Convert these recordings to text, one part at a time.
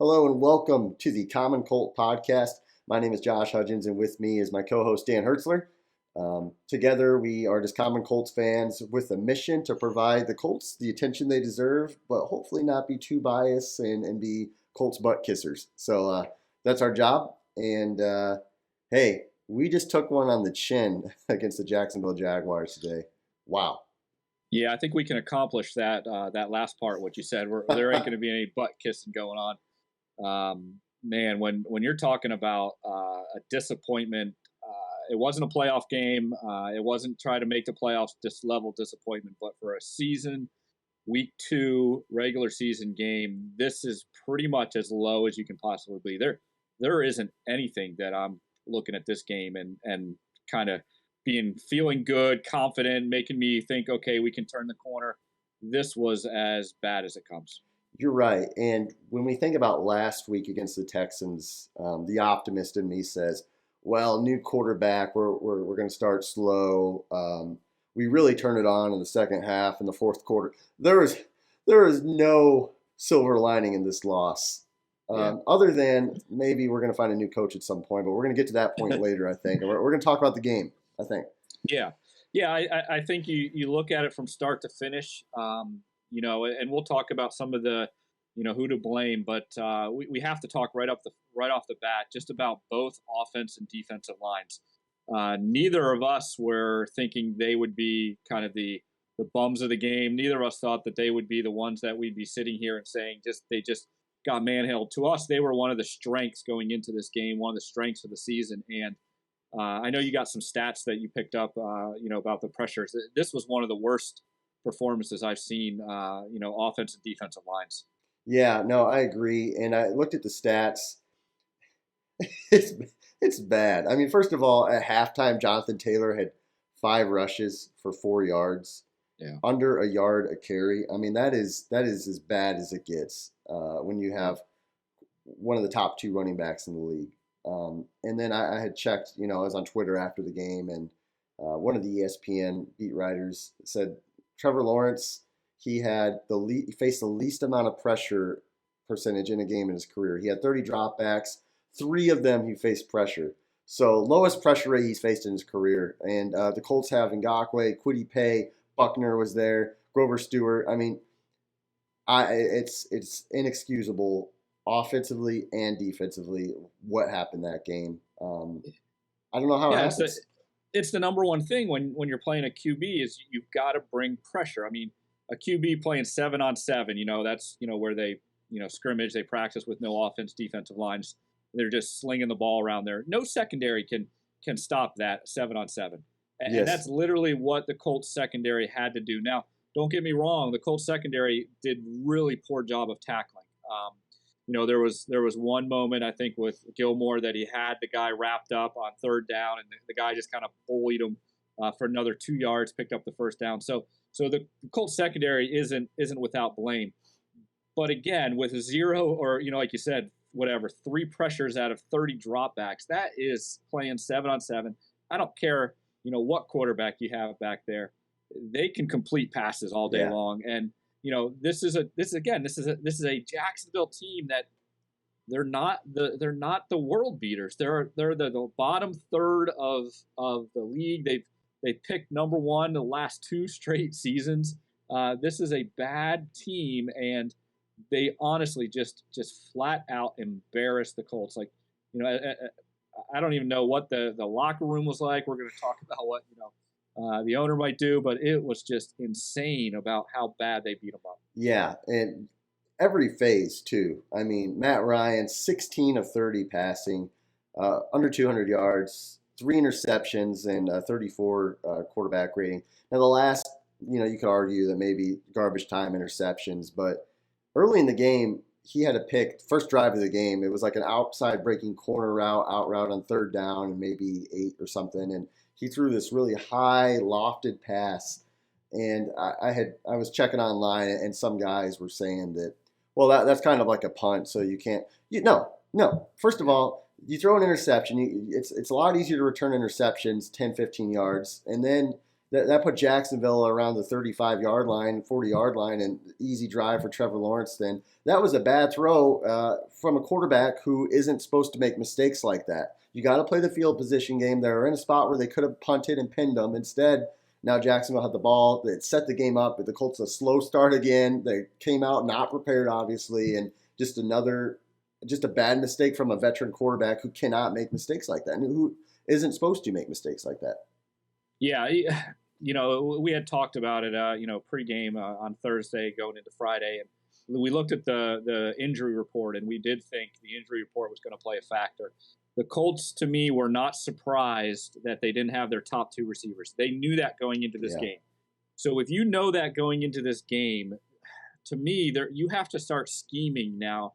Hello and welcome to the Common Colt Podcast. My name is Josh Hudgens, and with me is my co-host Dan Hertzler. Together, we are just Common Colts fans with a mission to provide the Colts the attention they deserve, but hopefully not be too biased and be Colts butt kissers. So that's our job. And hey, we just took one on the chin against the Jacksonville Jaguars today. Wow. Yeah, I think we can accomplish that. That last part, what you said, there ain't going to be any butt kissing going on. Man, when you're talking about a disappointment, it wasn't a playoff game. It wasn't trying to make the playoffs this level disappointment, but for a season, week 2 regular season game, this is pretty much as low as you can possibly be. There isn't anything that I'm looking at this game and kind of feeling good, confident, making me think, okay, we can turn the corner. This was as bad as it comes. You're right. And when we think about last week against the Texans, the optimist in me says, well, new quarterback, we're going to start slow. We really turned it on in the second half in the fourth quarter. There is no silver lining in this loss. Other than maybe we're going to find a new coach at some point, but we're going to get to that point later, I think. And we're going to talk about the game, I think. Yeah. I think you look at it from start to finish. And we'll talk about some of the, who to blame, but we have to talk right off the bat just about both offense and defensive lines. Neither of us were thinking they would be kind of the bums of the game. Neither of us thought that they would be the ones that we'd be sitting here and saying they just got manhandled. To us, they were one of the strengths going into this game, one of the strengths of the season. And I know you got some stats that you picked up, about the pressures. This was one of the worst performances I've seen, offense and defensive lines. Yeah, no, I agree. And I looked at the stats. It's bad. I mean, first of all, at halftime, Jonathan Taylor had 5 rushes for 4 yards, under a yard a carry. I mean, that is as bad as it gets when you have one of the top 2 running backs in the league. And then I had checked, I was on Twitter after the game, and one of the ESPN beat writers said Trevor Lawrence, he faced the least amount of pressure percentage in a game in his career. He had 30 dropbacks. 3 of them he faced pressure. So lowest pressure rate he's faced in his career. And the Colts have Ngakoue, Kwity Paye, Buckner was there, Grover Stewart. I mean, it's inexcusable offensively and defensively what happened that game. I don't know how it happens. It's the number one thing when you're playing a QB is you've got to bring pressure. I mean, a QB playing 7-on-7, that's, where they, scrimmage, they practice with no offense, defensive lines. They're just slinging the ball around there. No secondary can stop that 7-on-7. And that's literally what the Colts secondary had to do. Now, don't get me wrong. The Colts secondary did really poor job of tackling. There was one moment, I think, with Gilmore that he had the guy wrapped up on 3rd down, and the guy just kind of bullied him for another 2 yards, picked up the 1st down. So the Colts secondary isn't without blame. But again, with 0 or, like you said, 3 pressures out of 30 dropbacks, that is playing 7-on-7. I don't care, what quarterback you have back there. They can complete passes all day long. And, this is a Jacksonville team that they're not the world beaters. They're the bottom third of the league. They picked number 1 the last 2 straight seasons. This is a bad team, and they honestly just flat out embarrassed the Colts. Like, I don't even know what the locker room was like. We're going to talk about what the owner might do, but it was just insane about how bad they beat them up. Yeah, and every phase too. I mean, Matt Ryan, 16 of 30 passing, under 200 yards, 3 interceptions, and 34 quarterback rating. Now the last, you could argue that maybe garbage time interceptions, but early in the game, he had a pick, first drive of the game. It was like an outside breaking corner out route on 3rd down and maybe 8 or something. And he threw this really high lofted pass. And I was checking online, and some guys were saying that, well, that's kind of like a punt. So you can't, no. First of all, you throw an interception. It's a lot easier to return interceptions 10, 15 yards. And then that put Jacksonville around the 35-yard line, 40-yard line, and easy drive for Trevor Lawrence. Then that was a bad throw from a quarterback who isn't supposed to make mistakes like that. You got to play the field position game. They were in a spot where they could have punted and pinned them. Instead, now Jacksonville had the ball. It set the game up. But the Colts a slow start again. They came out not prepared, obviously, and just a bad mistake from a veteran quarterback who cannot make mistakes like that and who isn't supposed to make mistakes like that. Yeah, we had talked about it, pregame on Thursday going into Friday, and we looked at the injury report, and we did think the injury report was going to play a factor. The Colts, to me, were not surprised that they didn't have their top two receivers. They knew that going into this game. So if you know that going into this game, to me, you have to start scheming now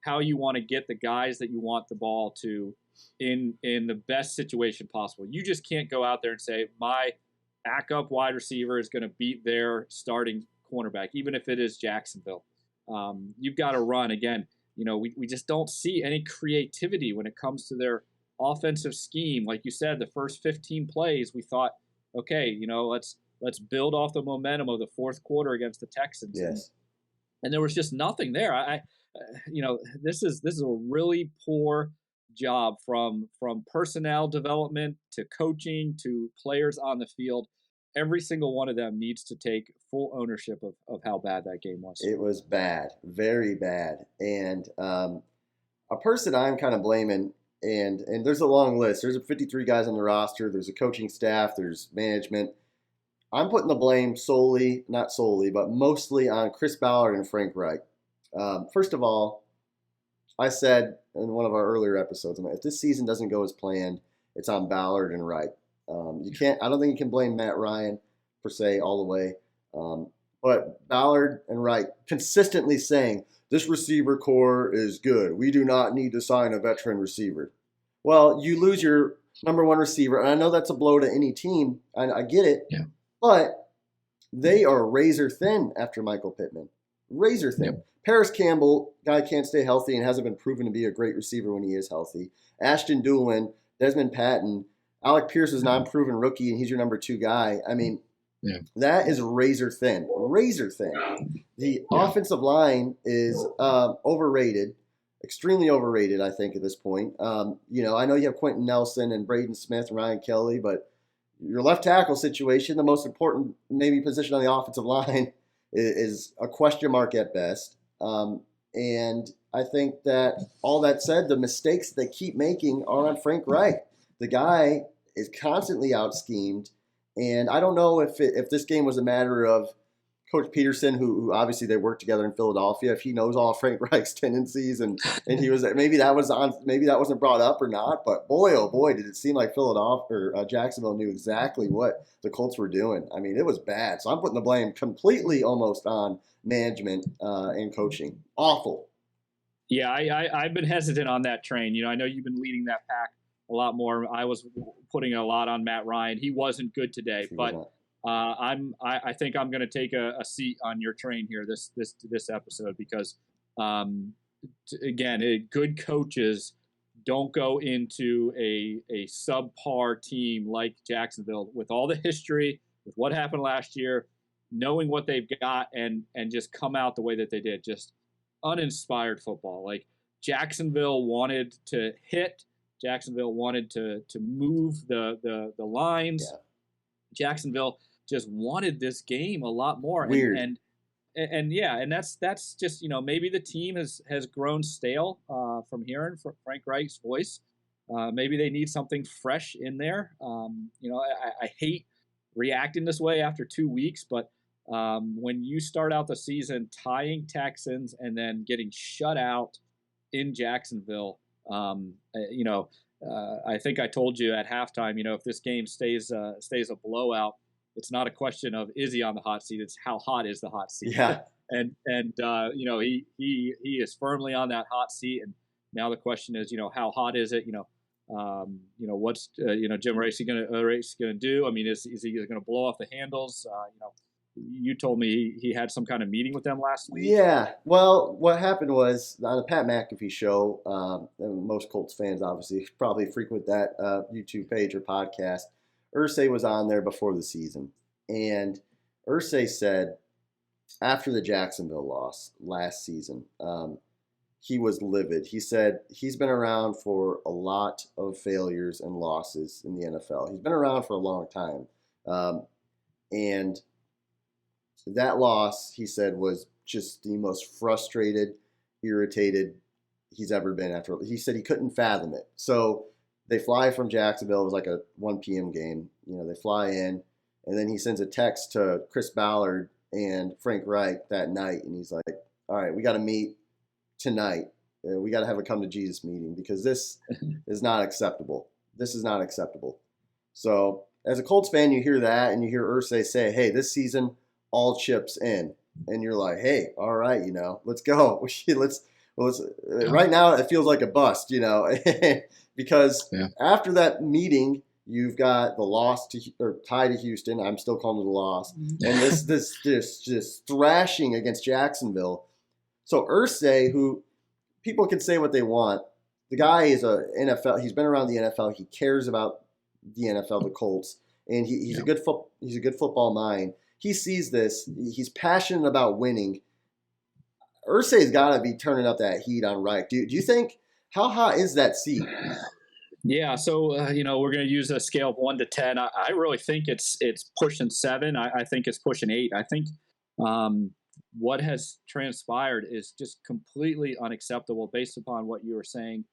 how you want to get the guys that you want the ball to in the best situation possible. You just can't go out there and say, my backup wide receiver is going to beat their starting cornerback, even if it is Jacksonville. You've got to run. Again, we just don't see any creativity when it comes to their offensive scheme. Like you said, the first 15 plays, we thought, okay, let's build off the momentum of the fourth quarter against the Texans. Yes. And there was just nothing there. This is a really poor job from personnel development to coaching to players on the field. Every single one of them needs to take full ownership of how bad that game was. It was bad, very bad. And a person I'm kind of blaming, and there's a long list. There's 53 guys on the roster. There's a coaching staff. There's management. I'm putting the blame not solely, but mostly on Chris Ballard and Frank Reich. First of all, I said in one of our earlier episodes, if this season doesn't go as planned, it's on Ballard and Reich. I don't think you can blame Matt Ryan per se all the way. But Ballard and Reich consistently saying, this receiver core is good. We do not need to sign a veteran receiver. Well, you lose your number one receiver, and I know that's a blow to any team. I get it. Yeah. But they are razor thin after Michael Pittman. Razor thin. Yep. Paris Campbell, guy can't stay healthy and hasn't been proven to be a great receiver when he is healthy. Ashton Doolin, Desmond Patton, Alec Pierce is an unproven rookie, and he's your number two guy. I mean, that is razor thin. Razor thin. The offensive line is overrated, extremely overrated, I think, at this point. I know you have Quentin Nelson and Braden Smith and Ryan Kelly, but your left tackle situation, the most important maybe position on the offensive line, is a question mark at best. And I think that all that said, the mistakes they keep making are on Frank Reich. The guy is constantly out-schemed. And I don't know if this game was a matter of Coach Peterson, who obviously they worked together in Philadelphia, if he knows all Frank Reich's tendencies and he was maybe that wasn't brought up or not, but boy oh boy did it seem like Philadelphia or Jacksonville knew exactly what the Colts were doing. I mean, it was bad. So I'm putting the blame completely almost on management and coaching. Awful. Yeah, I've been hesitant on that train. I know you've been leading that pack a lot more. I was putting a lot on Matt Ryan. He wasn't good today, but I think I'm going to take a seat on your train here this episode because again, good coaches don't go into a subpar team like Jacksonville with all the history, with what happened last year, knowing what they've got and just come out the way that they did. Just uninspired football. Like Jacksonville wanted to hit. Jacksonville wanted to move the lines. Yeah. Jacksonville just wanted this game a lot more. Weird. And that's just, maybe the team has grown stale from hearing Frank Reich's voice. Maybe they need something fresh in there. I hate reacting this way after 2 weeks, but when you start out the season tying Texans and then getting shut out in Jacksonville, I think I told you at halftime, if this game stays a blowout, it's not a question of is he on the hot seat, it's how hot is the hot seat. Yeah. and he is firmly on that hot seat, and now the question is, how hot is it? What's Jim Race gonna do? I mean, is he gonna blow off the handles? You told me he had some kind of meeting with them last week. Yeah. Well, what happened was on the Pat McAfee show, and most Colts fans obviously probably frequent that YouTube page or podcast. Irsay was on there before the season, And Irsay said after the Jacksonville loss last season, he was livid. He said he's been around for a lot of failures and losses in the NFL. He's been around for a long time. And that loss, he said, was just the most frustrated, irritated he's ever been after. He said he couldn't fathom it. So they fly from Jacksonville. It was like a 1 p.m. game. They fly in, and then he sends a text to Chris Ballard and Frank Reich that night, and he's like, all right, we got to meet tonight. We got to have a come to Jesus meeting because this is not acceptable. This is not acceptable. So as a Colts fan, you hear that, and you hear Irsay say, hey, this season, all chips in. And you're like, hey, all right, let's go. Right now it feels like a bust, because after that meeting, you've got the loss or tie to Houston. I'm still calling it a loss. And this thrashing against Jacksonville. So Irsay, who people can say what they want, the guy is a NFL. He's been around the NFL. He cares about the NFL, the Colts, and he's a good football mind. He sees this. He's passionate about winning. Irsay's got to be turning up that heat on Reich. Do you think, how hot is that seat? Yeah, so we're going to use a scale of 1 to 10. I really think it's pushing 7. I think it's pushing 8. I think what has transpired is just completely unacceptable based upon what you were saying.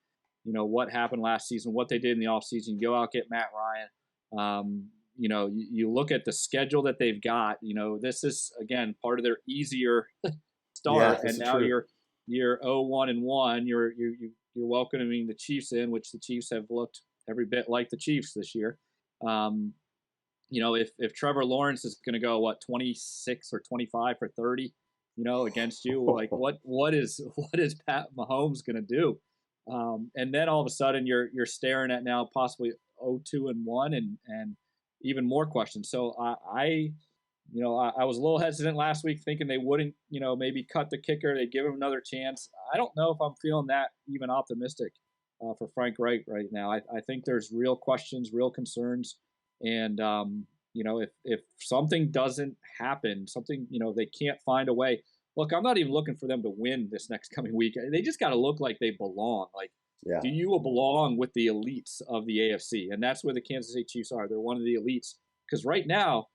What happened last season, what they did in the offseason. Go out, get Matt Ryan. You look at the schedule that they've got. This is again part of their easier start, and now you're 0-1-1. You're welcoming the Chiefs in, which the Chiefs have looked every bit like the Chiefs this year. If Trevor Lawrence is going to go 26 or 25 for 30, against you, like what is Pat Mahomes going to do? And then all of a sudden you're staring at now possibly 0-2-1 and even more questions. So I was a little hesitant last week thinking they wouldn't, maybe cut the kicker. They'd give him another chance. I don't know if I'm feeling that even optimistic for Frank Reich right now. I think there's real questions, real concerns. And, if something doesn't happen, they can't find a way. Look, I'm not even looking for them to win this next coming week. They just got to look like they belong. Do you belong with the elites of the AFC? And that's where the Kansas City Chiefs are. They're one of the elites. Because right now,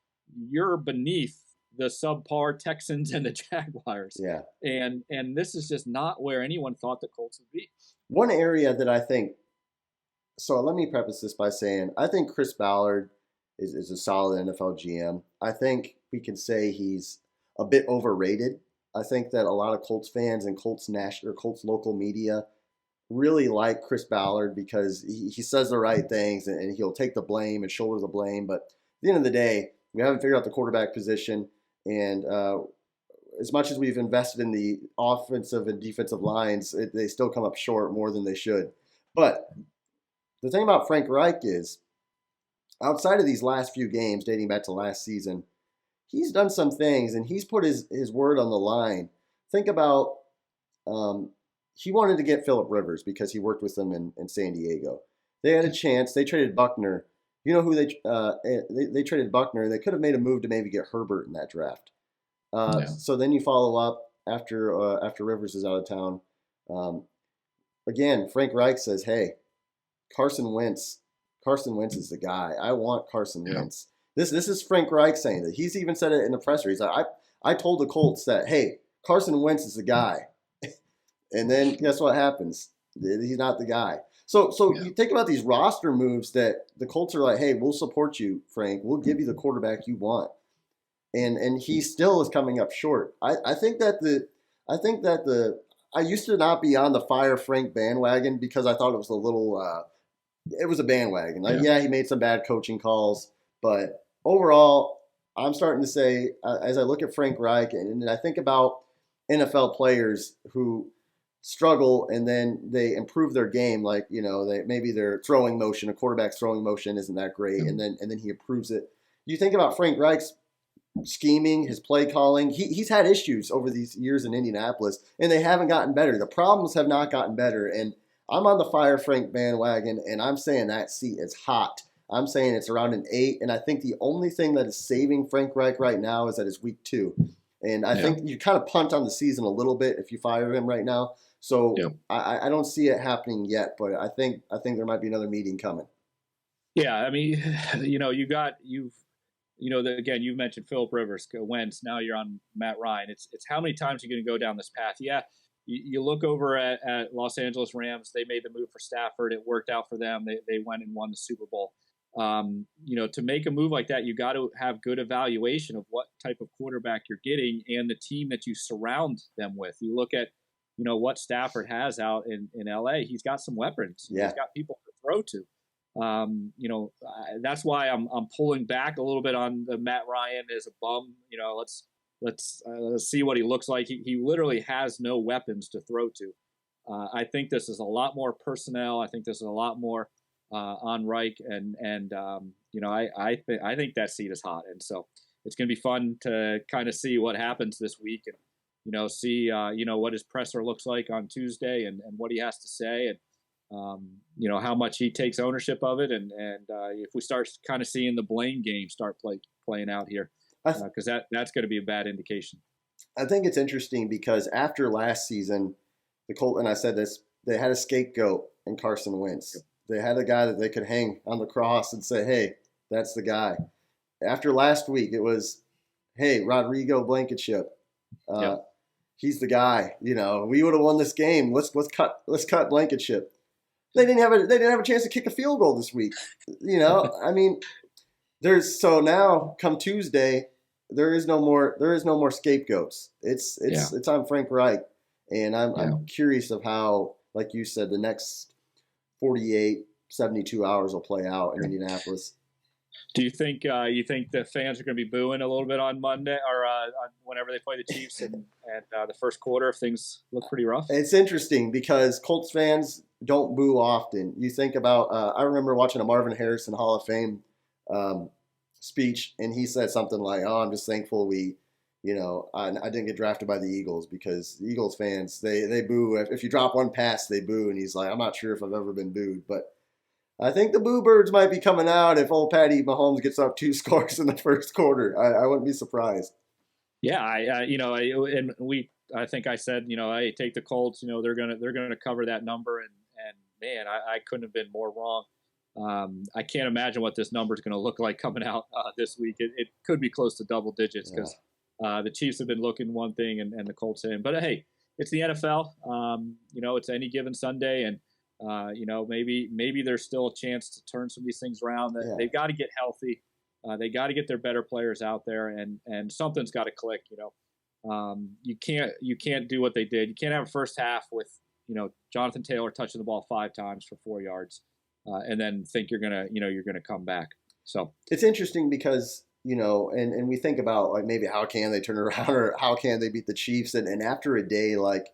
you're beneath the subpar Texans and the Jaguars. Yeah. And this is just not where anyone thought the Colts would be. One area that I think – so let me preface this by saying I think Chris Ballard is a solid NFL GM. I think we can say he's a bit overrated. I think that a lot of Colts fans and Colts local media really like Chris Ballard because he says the right things and he'll take the blame and shoulder the blame. But at the end of the day, we haven't figured out the quarterback position. And as much as we've invested in the offensive and defensive lines, they still come up short more than they should. But the thing about Frank Reich is, outside of these last few games dating back to last season, he's done some things, and he's put his word on the line. Think about he wanted to get Phillip Rivers because he worked with them in San Diego. They had a chance. They traded Buckner. You know who they traded Buckner. They could have made a move to maybe get Herbert in that draft. So then you follow up after Rivers is out of town. Again, Frank Reich says, hey, Carson Wentz is the guy. I want Carson Wentz. This is Frank Reich saying that. He's even said it in the presser. He's like, I told the Colts that, hey, Carson Wentz is the guy. And then guess what happens? He's not the guy. So you think about these roster moves that the Colts are like, hey, we'll support you, Frank. We'll give you the quarterback you want. And he still is coming up short. I think that I used to not be on the Fire Frank bandwagon because I thought it was a little it was a bandwagon. He made some bad coaching calls, but overall, I'm starting to say, as I look at Frank Reich and I think about NFL players who struggle and then they improve their game, like, maybe their throwing motion, a quarterback's throwing motion isn't that great, and then he improves it. You think about Frank Reich's scheming, his play calling. He's had issues over these years in Indianapolis, and they haven't gotten better. The problems have not gotten better, and I'm on the Fire Frank bandwagon, and I'm saying that seat is hot. I'm saying it's around an 8, and I think the only thing that is saving Frank Reich right now is that it's week 2. And I think you kind of punt on the season a little bit if you fire him right now. So I don't see it happening yet, but I think there might be another meeting coming. Yeah, I mean, again, you mentioned Phillip Rivers, Wentz. Now you're on Matt Ryan. It's how many times are you going to go down this path? Yeah, you look over at Los Angeles Rams. They made the move for Stafford. It worked out for them. They went and won the Super Bowl. To make a move like that, you got to have good evaluation of what type of quarterback you're getting and the team that you surround them with. You look at, what Stafford has out in LA. He's got some weapons. Yeah. He's got people to throw to. That's why I'm pulling back a little bit on the Matt Ryan as a bum. Let's see what he looks like. He literally has no weapons to throw to. I think this is a lot more personnel. I think this is a lot more on Reich, and I think that seat is hot, and so it's going to be fun to kind of see what happens this week, and see what his presser looks like on Tuesday, and what he has to say, and how much he takes ownership of it, and if we start kind of seeing the blame game start playing out here, because that's going to be a bad indication. I think it's interesting because after last season, the Colts, and I said this, they had a scapegoat in Carson Wentz. Yep. They had a guy that they could hang on the cross and say, hey, that's the guy. After last week, it was, hey, Rodrigo Blankenship. He's the guy. We would have won this game. Let's cut Blankenship. They didn't have a chance to kick a field goal this week. I mean, so now come Tuesday, there is no more scapegoats. It's on Frank Reich, and I'm curious of how, like you said, the next 48, 72 hours will play out in Indianapolis. Do you think the fans are going to be booing a little bit on Monday or whenever they play the Chiefs and the first quarter if things look pretty rough? It's interesting because Colts fans don't boo often. You think about I remember watching a Marvin Harrison Hall of Fame speech, and he said something like, "Oh, I'm just thankful I didn't get drafted by the Eagles because the Eagles fans they boo if you drop one pass they boo," and he's like, "I'm not sure if I've ever been booed, but." I think the boo birds might be coming out if old Patty Mahomes gets up 2 scores in the first quarter. I wouldn't be surprised. Yeah, I think I said, hey, take the Colts. They're gonna cover that number, and man, I couldn't have been more wrong. I can't imagine what this number is going to look like coming out this week. It could be close to double digits because the Chiefs have been looking one thing and the Colts in. But hey, it's the NFL. It's any given Sunday, and maybe there's still a chance to turn some of these things around. They've got to get healthy. They got to get their better players out there, and something's got to click. You can't do what they did. You can't have a first half with Jonathan Taylor touching the ball 5 times for 4 yards, and then think you're gonna come back. So it's interesting because and we think about like maybe how can they turn around or how can they beat the Chiefs, and after a day like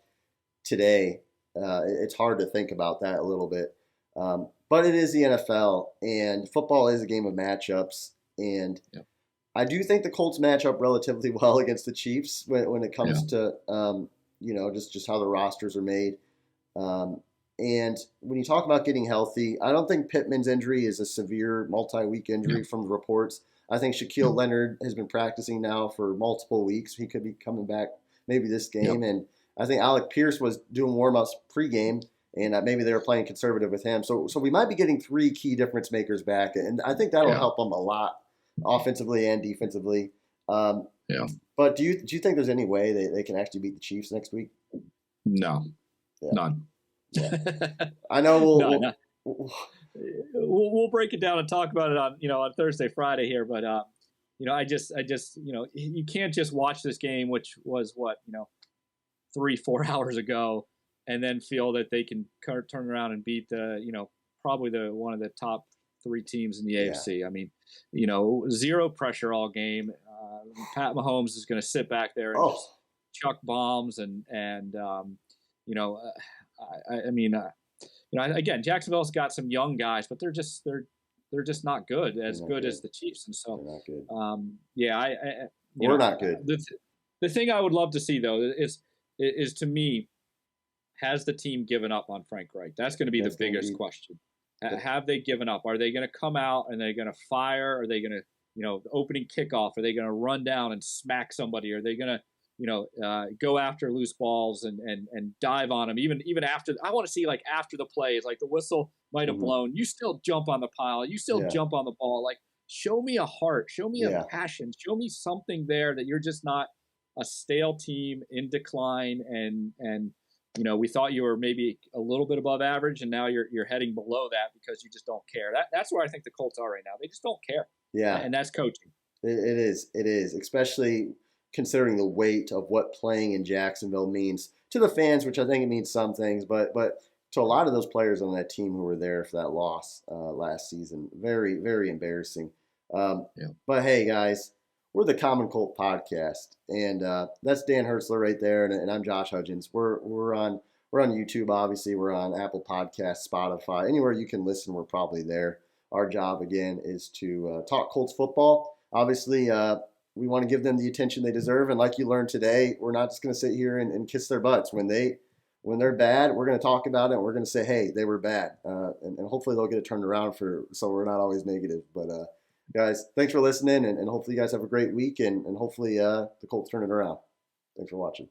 today. It's hard to think about that a little bit. But it is the NFL, and football is a game of matchups. And I do think the Colts match up relatively well against the Chiefs when it comes to, just how the rosters are made. And when you talk about getting healthy, I don't think Pittman's injury is a severe multi-week injury from the reports. I think Shaquille Leonard has been practicing now for multiple weeks. He could be coming back maybe this game. And I think Alec Pierce was doing warm-ups pregame, and maybe they were playing conservative with him. So we might be getting 3 key difference makers back, and I think that'll help them a lot, offensively and defensively. But do you think there's any way they can actually beat the Chiefs next week? No, none. Yeah. I know we'll break it down and talk about it on Thursday, Friday here, but I just you can't just watch this game, which was 3-4 hours ago, and then feel that they can turn around and beat probably one of the top 3 teams in the AFC. I mean, zero pressure all game. Pat Mahomes is going to sit back there and just chuck bombs again, Jacksonville's got some young guys, but they're just not good as the Chiefs, and so we're not good. The thing I would love to see though is to me, has the team given up on Frank Reich? That's going to be the biggest question. Have they given up? Are they going to come out and they're going to fire? Are they going to, the opening kickoff? Are they going to run down and smack somebody? Are they going to, go after loose balls and dive on them? Even after, I want to see like after the plays, like the whistle might have blown. You still jump on the pile. You still jump on the ball. Like, show me a heart. Show me a passion. Show me something there that you're just not a stale team in decline and we thought you were maybe a little bit above average, and now you're heading below that because you just don't care. That's where I think the Colts are right now. They just don't care. Yeah, and that's coaching. It is, especially considering the weight of what playing in Jacksonville means to the fans, which I think it means some things, but to a lot of those players on that team who were there for that loss last season, very, very embarrassing. But hey, guys. We're the Common Colt Podcast, and that's Dan Hertzler right there, and I'm Josh Hudgens. We're on YouTube, obviously. We're on Apple Podcasts, Spotify, anywhere you can listen. We're probably there. Our job again is to talk Colts football. Obviously, we want to give them the attention they deserve, and like you learned today, we're not just going to sit here and kiss their butts when they're bad. We're going to talk about it, and we're going to say, hey, they were bad, and hopefully they'll get it turned around so we're not always negative, but. Guys, thanks for listening, and hopefully you guys have a great week, and hopefully the Colts turn it around. Thanks for watching.